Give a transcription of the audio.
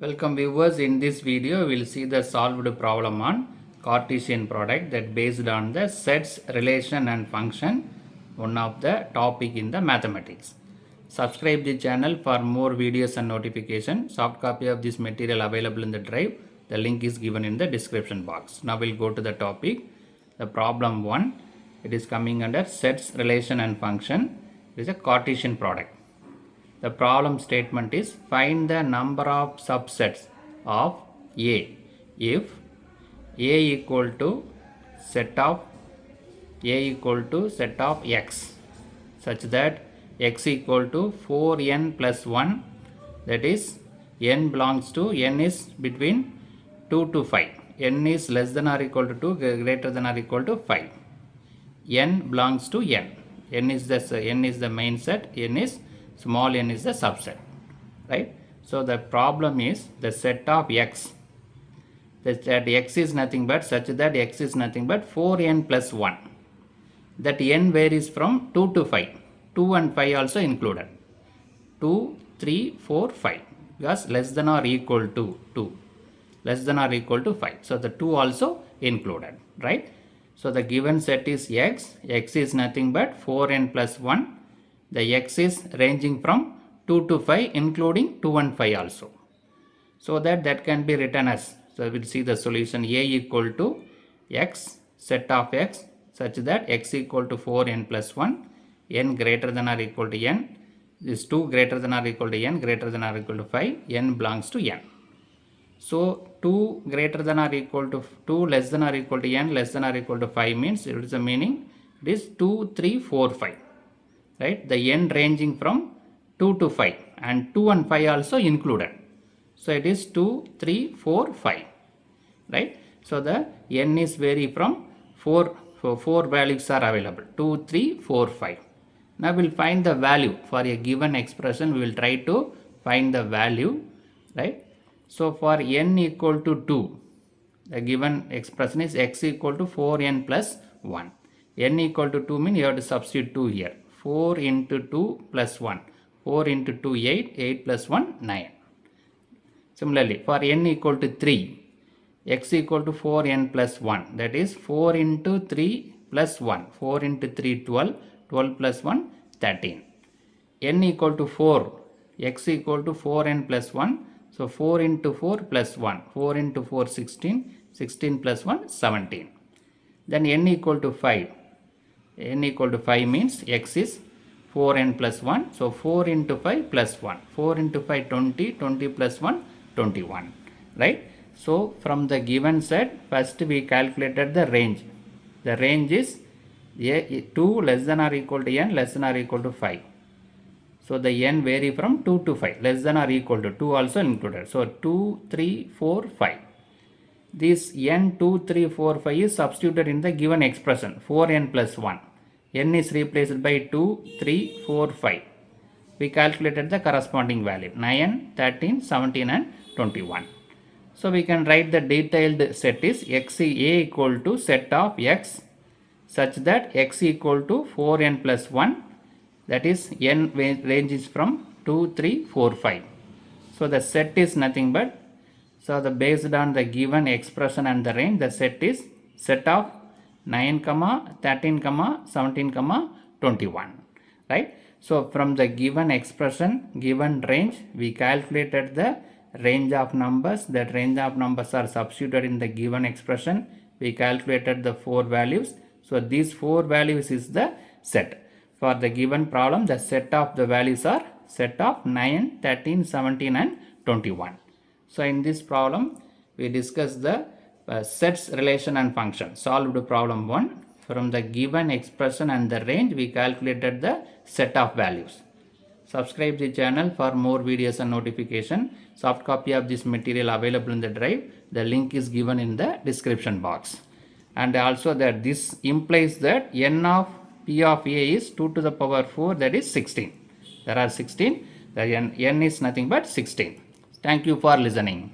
Welcome viewers, in this video we will see the solved problem on Cartesian product that based on the sets, relation and function, one of the topic in the mathematics. Subscribe the channel for more videos and notification. Soft copy of this material available in the drive. The link is given in the description box. Now we'll go to the topic. The problem 1, it is coming under sets, relation and function. It is a Cartesian product. The problem statement is find the number of subsets of A if A equal to set of X such that X equal to 4n plus 1, that is n belongs to n is between 2 to 5. N is less than or equal to 2, greater than or equal to 5. N belongs to n. N is the main set, n is small n is the subset, right? So the problem is the set of X, that X is nothing but such that X is nothing but 4n plus 1, that n varies from 2 to 5, 2 and 5 also included, 2, 3, 4, 5, because less than or equal to 2, less than or equal to 5, so the 2 also included, right? So the given set is X is nothing but 4n plus 1. The X is ranging from 2 to 5 including 2 and 5 also. So that can be written as, so we will see the solution A equal to X, set of X such that X equal to 4n plus 1, n greater than or equal to n, this 2 greater than or equal to n, greater than or equal to 5, n belongs to n. So 2 greater than or equal to 2 less than or equal to n less than or equal to 5 means it is the meaning it is 2, 3, 4, 5. Right, the n ranging from 2 to 5 and 2 and 5 also included. So it is 2, 3, 4, 5. Right. So the n is vary from 4 values are available, 2, 3, 4, 5. Now we will find the value for a given expression. We will try to find the value. Right. So for n equal to 2, the given expression is X equal to 4n plus 1. N equal to 2 means you have to substitute 2 here. 4 into 2 plus 1. 4 into 2, 8. 8 plus 1, 9. Similarly, for n equal to 3, X equal to 4n plus 1. That is 4 into 3 plus 1. 4 into 3, 12. 12 plus 1, 13. N equal to 4. X equal to 4n plus 1. So 4 into 4 plus 1. 4 into 4, 16. 16 plus 1, 17. Then n equal to 5. N equal to 5 means X is 4n plus 1. So 4 into 5 plus 1. 4 into 5, 20. 20 plus 1, 21. Right. So from the given set, first we calculated the range. The range is 2 less than or equal to n less than or equal to 5. So the n vary from 2 to 5, less than or equal to 2 also included. So 2, 3, 4, 5. This n 2, 3, 4, 5 is substituted in the given expression 4n plus 1. N is replaced by 2, 3, 4, 5. We calculated the corresponding value 9, 13, 17 and 21. So we can write the detailed set is X A equal to set of X such that X equal to 4n plus 1, that is n ranges from 2, 3, 4, 5. So the set is nothing but, so the based on the given expression and the range, the set is set of 9, 13, 17, 21. Right. So from the given expression, given range, we calculated the range of numbers. That range of numbers are substituted in the given expression. We calculated the 4 values. So these 4 values is the set. For the given problem, the set of the values are set of 9, 13, 17 and 21. So in this problem, we discussed the sets, relation and function. Solved problem 1. From the given expression and the range, we calculated the set of values. Subscribe the channel for more videos and notification. Soft copy of this material available in the drive. The link is given in the description box. And also that this implies that n of P of A is 2 to the power 4, that is 16. There are 16. The n is nothing but 16. Thank you for listening.